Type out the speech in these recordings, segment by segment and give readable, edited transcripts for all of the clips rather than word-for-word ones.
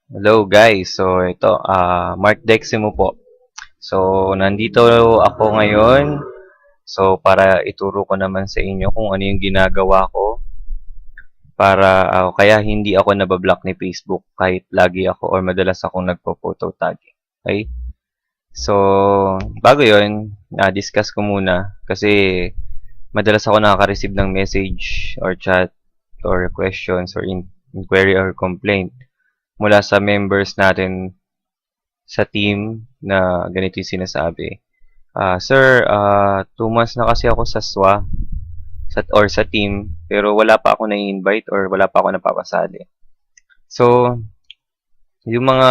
Hello guys, so ito, Mark Deximo po. So, nandito ako ngayon. So, para ituro ko naman sa inyo kung ano yung ginagawa ko para kaya hindi ako nabablock ni Facebook kahit lagi ako or madalas akong nagpo-photo tagging. Okay? So, bago yun, na-discuss ko muna kasi madalas ako nakaka-receive ng message or chat or questions or inquiry or complaint mula sa members natin sa team na ganito yung sinasabi. Sir, 2 months na kasi ako sa SWA or sa team, pero wala pa ako na-invite or wala pa ako napapasali. So, yung mga,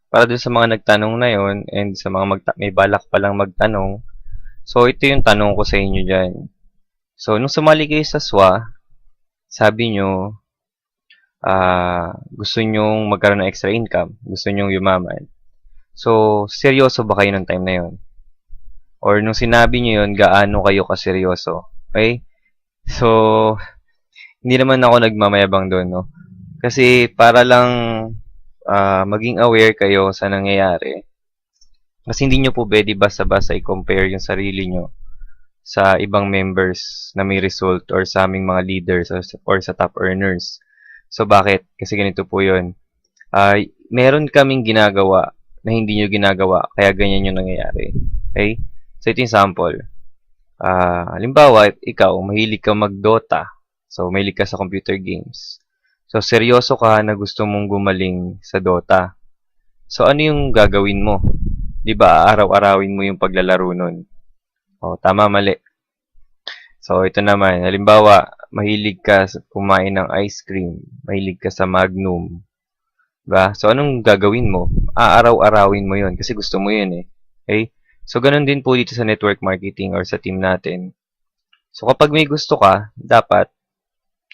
para dun sa mga nagtanong na yon and sa mga may balak pa lang magtanong, so ito yung tanong ko sa inyo dyan. So, nung sumali kayo sa SWA, sabi nyo, gusto nyong magkaroon ng extra income, gusto nyong yumaman. So, seryoso ba kayo ng time na yon? Or nung sinabi niyo yun, gaano kayo kaseryoso? Okay? So, hindi naman ako nagmamayabang doon, no? Kasi para lang maging aware kayo sa nangyayari. Kasi hindi nyo po pwede basta-basta i-compare yung sarili nyo sa ibang members na may result or sa aming mga leaders or sa top earners. So, bakit? Kasi ganito po yun. Meron kaming ginagawa na hindi nyo ginagawa, kaya ganyan yung nangyayari. Okay? So, ito yung sample. Halimbawa, ikaw, mahilig ka mag-Dota. So, mahilig ka sa computer games. So, seryoso ka na gusto mong gumaling sa Dota. So, ano yung gagawin mo? Di ba, araw-arawin mo yung paglalaro nun? O, tama, mali. So, ito naman. Halimbawa, mahilig ka kumain ng ice cream. Mahilig ka sa Magnum. Diba? So, anong gagawin mo? Araw-arawin mo yun kasi gusto mo yun eh. Okay? So, ganun din po dito sa network marketing or sa team natin. So, kapag may gusto ka, dapat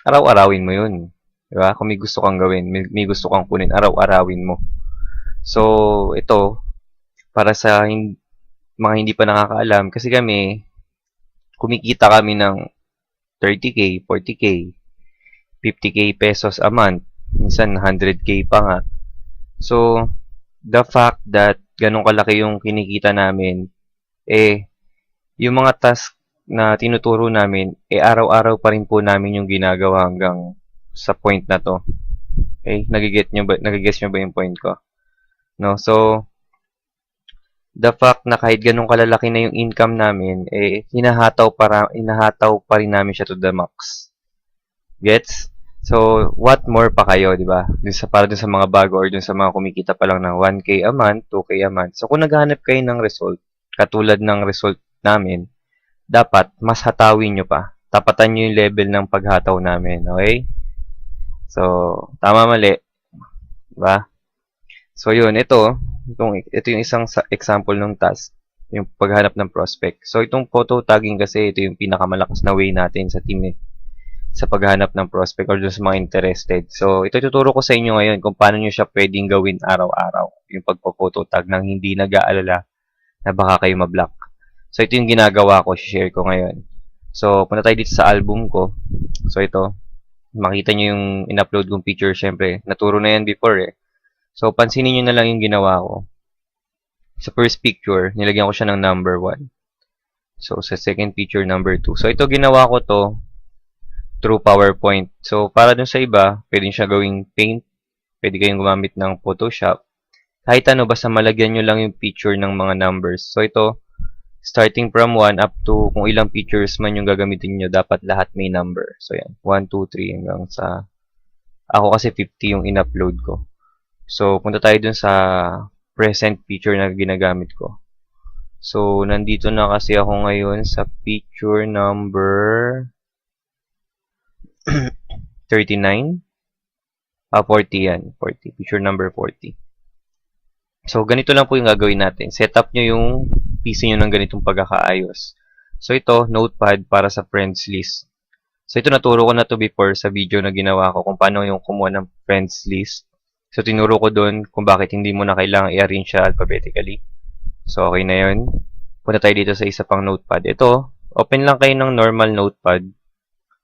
araw-arawin mo yun. Diba? Kung may gusto kang gawin, may gusto kang kunin, araw-arawin mo. So, ito, para sa mga hindi pa nakakaalam, kasi kami, kumikita kami ng 30K, 40K, 50K pesos a month. Minsan, 100K pa nga. So, the fact that ganun kalaki yung kinikita namin, yung mga task na tinuturo namin, araw-araw pa rin po namin yung ginagawa hanggang sa point na to. Okay? Nagigets nyo ba yung point ko? No? So, the fact na kahit ganun kalalaki na yung income namin, hinahataw pa rin namin siya to the max. Gets? So, what more pa kayo, di ba? Para dun sa mga bago or dun sa mga kumikita pa lang ng 1K a month, 2K a month. So, kung naghahanap kayo ng result, katulad ng result namin, dapat mas hatawin nyo pa. Tapatan nyo yung level ng paghataw namin. Okay? So, tama mali. Diba? So, yun. Ito yung isang example ng task. Yung paghanap ng prospect. So, itong photo tagging kasi, ito yung pinakamalakas na way natin sa team sa paghanap ng prospect or sa mga interested. So, ito tuturo ko sa inyo ngayon kung paano nyo siya pwedeng gawin araw-araw. Yung pagpo-photo tag nang hindi nag-aalala na baka kayo ma-block. So, ito yung ginagawa ko, share ko ngayon. So, punta tayo dito sa album ko. So, ito. Makita nyo yung in-upload kong picture, syempre. Naturo na yan before eh. So, pansinin nyo na lang yung ginawa ko. Sa first picture, nilagyan ko siya ng number 1. So, sa second picture, number 2. So, ito ginawa ko to through PowerPoint. So, para dun sa iba, pwedeng siya gawing Paint. Pwede kayong gumamit ng Photoshop. Kahit ano, basta malagyan nyo lang yung picture ng mga numbers. So, ito, starting from 1 up to kung ilang pictures man yung gagamitin nyo, dapat lahat may number. So, yan. 1, 2, 3 hanggang sa... Ako kasi 50 yung in-upload ko. So, punta tayo dun sa present picture na ginagamit ko. So, nandito na kasi ako ngayon sa picture number 39. 40 yan. 40. Picture number 40. So, ganito lang po yung gagawin natin. Set up nyo yung PC nyo ng ganitong pagkakaayos. So, ito, notepad para sa friends list. So, ito naturo ko na to before sa video na ginawa ko kung paano yung kumuha ng friends list. So, tinuro ko doon kung bakit hindi mo na kailangan i-arrange siya alphabetically. So, okay na yun. Punta tayo dito sa isa pang notepad. Ito, open lang kayo ng normal notepad.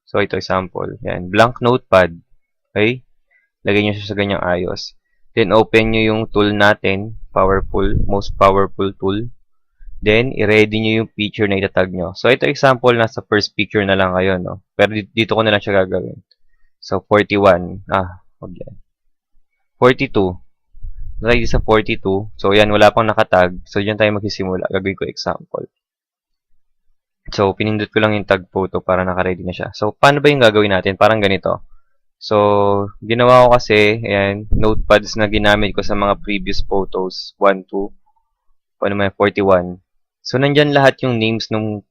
So, ito example. Yan, blank notepad. Okay? Lagay nyo siya sa ganyang ayos. Then, open nyo yung tool natin. Most powerful tool. Then, i-ready nyo yung picture na itatag nyo. So, ito example, nasa first picture na lang kayo, no? Pero dito ko na lang siya gagawin. So, 41. Wag yan. 42. Lagay sa 42. So, yan, wala pang nakatag. So, dyan tayo magsisimula. Gagawin ko example. So, pinindot ko lang yung tag photo para naka-ready na siya. So, paano ba yung gagawin natin? Parang ganito. So, ginawa ko kasi, ayan, notepads na ginamit ko sa mga previous photos. 1, 2, 41. So, nandyan lahat yung names ng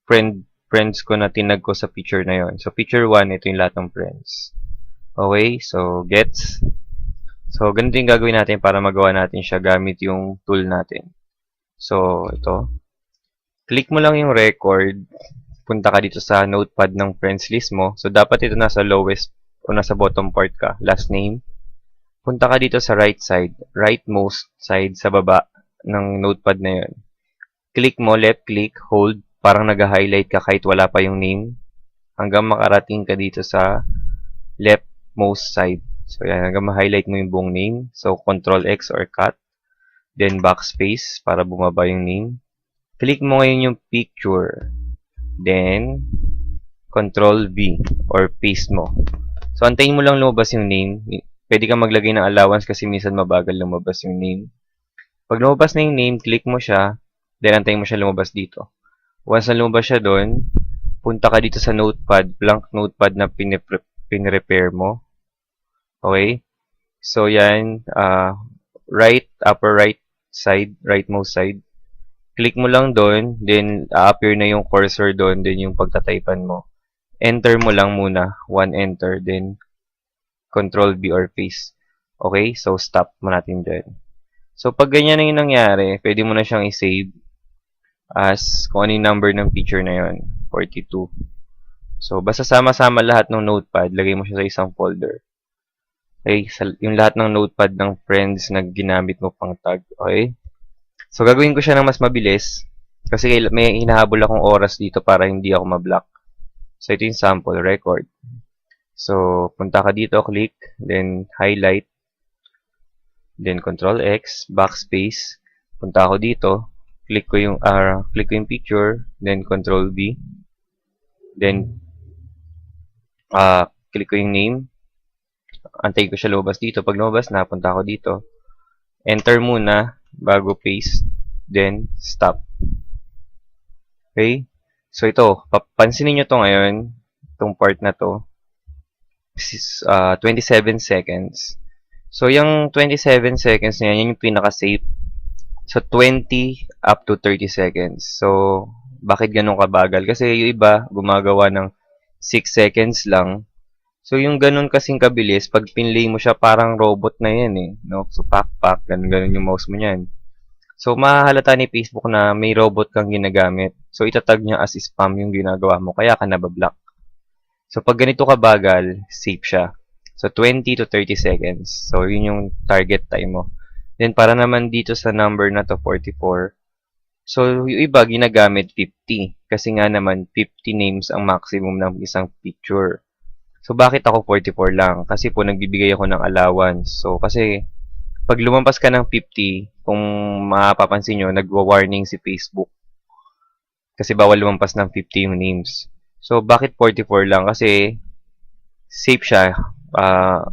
friends ko na tinag ko sa picture na yon. So, picture 1, ito yung lahat ng friends. Okay, so, gets. So, ganito yung gagawin natin para magawa natin siya gamit yung tool natin. So, ito. Click mo lang yung record. Punta ka dito sa notepad ng friends list mo. So, dapat ito nasa lowest o nasa bottom part ka. Last name. Punta ka dito sa right side. Rightmost side sa baba ng notepad na yun. Click mo, left click, hold. Parang nag-highlight ka kahit wala pa yung name. Hanggang makarating ka dito sa leftmost side. So, yan. Hanggang ma-highlight mo yung buong name. So, Control X or cut. Then, backspace para bumaba yung name. Click mo ngayon yung picture. Then, Control V or paste mo. So, antayin mo lang lumabas yung name. Pwede kang maglagay ng allowance kasi minsan mabagal lumabas yung name. Pag lumabas na yung name, click mo siya. Then, antayin mo siya lumabas dito. Once na lumabas siya doon, punta ka dito sa notepad, blank notepad na pinrepair mo. Okay? So, yan. Upper right side, rightmost side. Click mo lang doon, then appear na yung cursor doon, then yung pagtataypan mo. Enter mo lang muna, 1 enter, then Control V or paste. Okay, so stop mo natin dyan. So pag ganyan na yung nangyari, pwede mo na siyang i-save as kung ano yung number ng picture na yun, 42. So basta sama-sama lahat ng notepad, lagay mo siya sa isang folder. Okay, yung lahat ng notepad ng friends na ginamit mo pang tag. Okay? So, gagawin ko siya ng mas mabilis kasi may hinahabol akong oras dito para hindi ako ma-block. So, ito yung sample, record. So, punta ka dito, click, then highlight, then Control X, backspace. Punta ako dito, click ko yung picture, then Control V, then click ko yung name. Antay ko siya lumabas dito. Pag lumabas na, punta ako dito. Enter muna bago paste, then stop. Okay? So ito, pansinin nyo to ngayon, itong part na to. This is 27 seconds. So yung 27 seconds na yan, yung pinaka-safe. So 20 up to 30 seconds. So bakit ganun kabagal? Kasi yung iba, gumagawa ng 6 seconds lang. So yung ganun kasing kabilis, pag pinlay mo siya, parang robot na yan eh. No? So pak, ganun yung mouse mo yan. So, mahahalata ni Facebook na may robot kang ginagamit. So, itatag niya as spam yung ginagawa mo, kaya ka nabablock. So, pag ganito kabagal, safe siya. So, 20 to 30 seconds. So, yun yung target time mo. Then, para naman dito sa number na to, 44. So, yung iba ginagamit 50. Kasi nga naman, 50 names ang maximum ng isang picture. So, bakit ako 44 lang? Kasi po, nagbibigay ako ng allowance. So, kasi pag lumampas ka ng 50, kung mapapansin nyo, nagwa-warning si Facebook. Kasi bawal lumampas ng 50 yung names. So, bakit 44 lang? Kasi safe siya.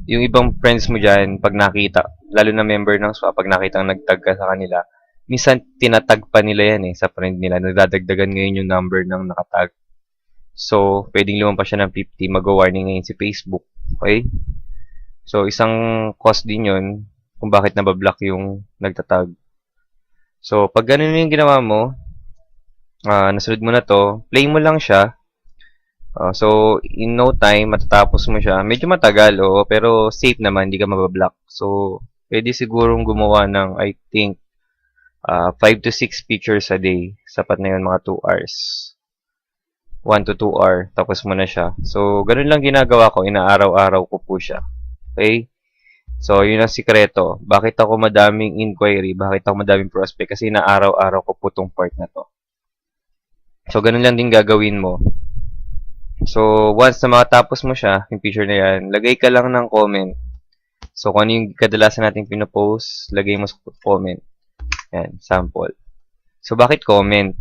Yung ibang friends mo dyan, pag nakita, lalo na member ng SWA, pag nakita nagtag ka sa kanila, minsan tinatag pa nila yan sa friend nila. Nadadagdagan ngayon yung number ng nakatag. So, pwedeng lumampas siya ng 50, mag-warning ngayon si Facebook. Okay? So, isang cost din yun kung bakit nabablock yung nagtatag. So, pag ganun yung ginawa mo, nasunod mo na to, play mo lang siya. So, in no time, matatapos mo siya. Medyo matagal, pero safe naman, hindi ka mabablock. So, pwede sigurong gumawa ng, I think, 5 to 6 pictures a day. Sapat na yun, mga 2 hours. 1 to 2 hour, tapos mo na siya. So, ganun lang ginagawa ko, inaaraw-araw ko po siya. Okay? So, yun ang sikreto. Bakit ako madaming inquiry? Bakit ako madaming prospect? Kasi inaaraw-araw ko po tong part na to. So, ganun lang din gagawin mo. So, once na makatapos mo siya, yung picture na yan, lagay ka lang ng comment So, kung ano yung kadalasan natin pinopost, lagay mo sa comment. Yan, sample. So, bakit comment?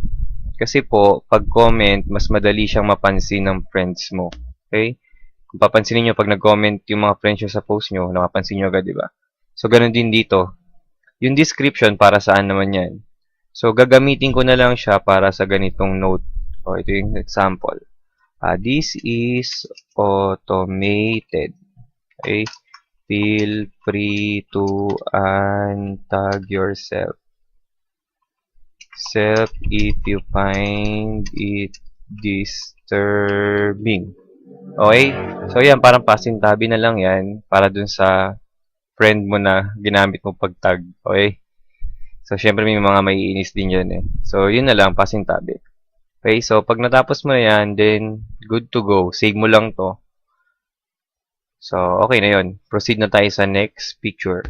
Kasi po, pag comment, mas madali siyang mapansin ng friends mo. Okay? Kung papansinin nyo, pag nag-comment yung mga friends nyo sa post nyo, nakapansin nyo agad, di ba? So, ganun din dito. Yung description, para saan naman yan? So, gagamitin ko na lang siya para sa ganitong note. O, ito yung example. This is automated. Okay? Feel free to untag yourself if you find it disturbing. Okay? So, yan, parang pasintabi na lang yan para dun sa friend mo na ginamit mo pag-tag. Okay? So, syempre may mga maiinis din yan eh. So, yun na lang, pasintabi. Okay? So, pag natapos mo na yan, then, good to go. Save mo lang to. So, okay na yun. Proceed na tayo sa next picture.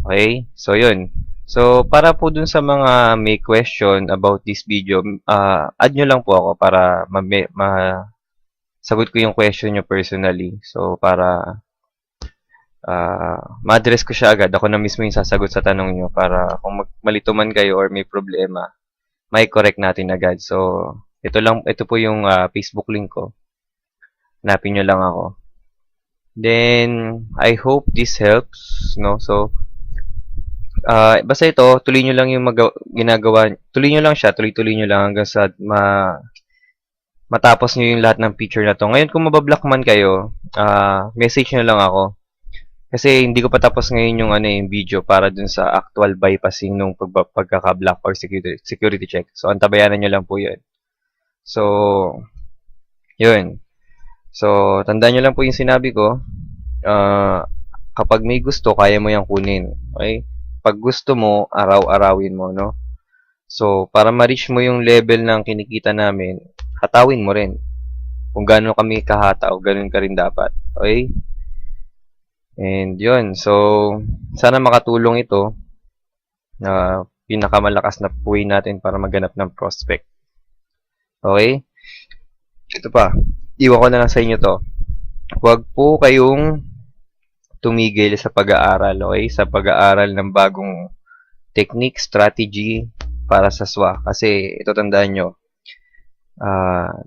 Okay? So, yun. So, para po dun sa mga may question about this video, add nyo lang po ako para sagot ko yung question nyo personally. So, para ma-address ko siya agad. Ako na mismo yung sasagot sa tanong nyo para kung malito man kayo or may problema, may correct natin agad. So, ito po yung Facebook link ko. Hanapin nyo lang ako. Then, I hope this helps, no? So, basta ito, tuloy nyo lang yung ginagawa. Tuloy nyo lang siya, tuloy-tuloy nyo lang hanggang sa matapos nyo yung lahat ng picture na to. Ngayon, kung mabablock man kayo, message nyo lang ako. Kasi hindi ko pa tapos ngayon yung yung video para dun sa actual bypassing nung pagkaka-block or security check. So, antabayanan nyo lang po yun. So, yun. So, tandaan nyo lang po yung sinabi ko. Kapag may gusto, kaya mo yung kunin. Okay? Pag gusto mo, araw-arawin mo, no? So, para ma-reach mo yung level ng kinikita namin, hatawin mo rin. Kung gano'n kami kahataw, gano'n ka rin dapat. Okay? And yun, so, sana makatulong ito na pinakamalakas na way natin para maghanap ng prospect. Okay? Ito pa, iwan ko na lang sa inyo to. Huwag po kayong tumigil sa pag-aaral, okay? Sa pag-aaral ng bagong technique, strategy para sa SWA. Kasi, ito tandaan nyo,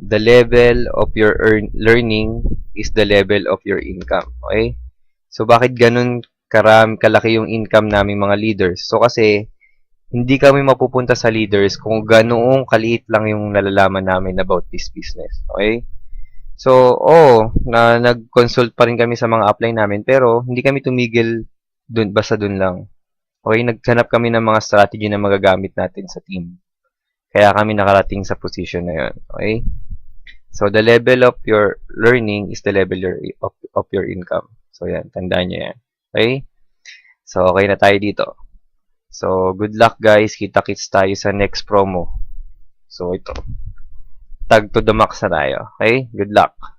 the level of your learning is the level of your income, okay? So, bakit ganun kalaki yung income namin mga leaders? So, kasi, hindi kami mapupunta sa leaders kung ganoong kaliit lang yung nalalaman namin about this business. Okay? So, nag-consult pa rin kami sa mga upline namin, pero hindi kami tumigil basta dun lang. Okay? Naghanap kami ng mga strategy na magagamit natin sa team. Kaya kami nakarating sa position na yun. Okay? So, the level of your learning is the level of your income. So, yan. Tandaan nyo yan. Okay? So, okay na tayo dito. So, good luck guys. Kita-kits tayo sa next promo. So, ito. Tag to the max na tayo. Okay? Good luck.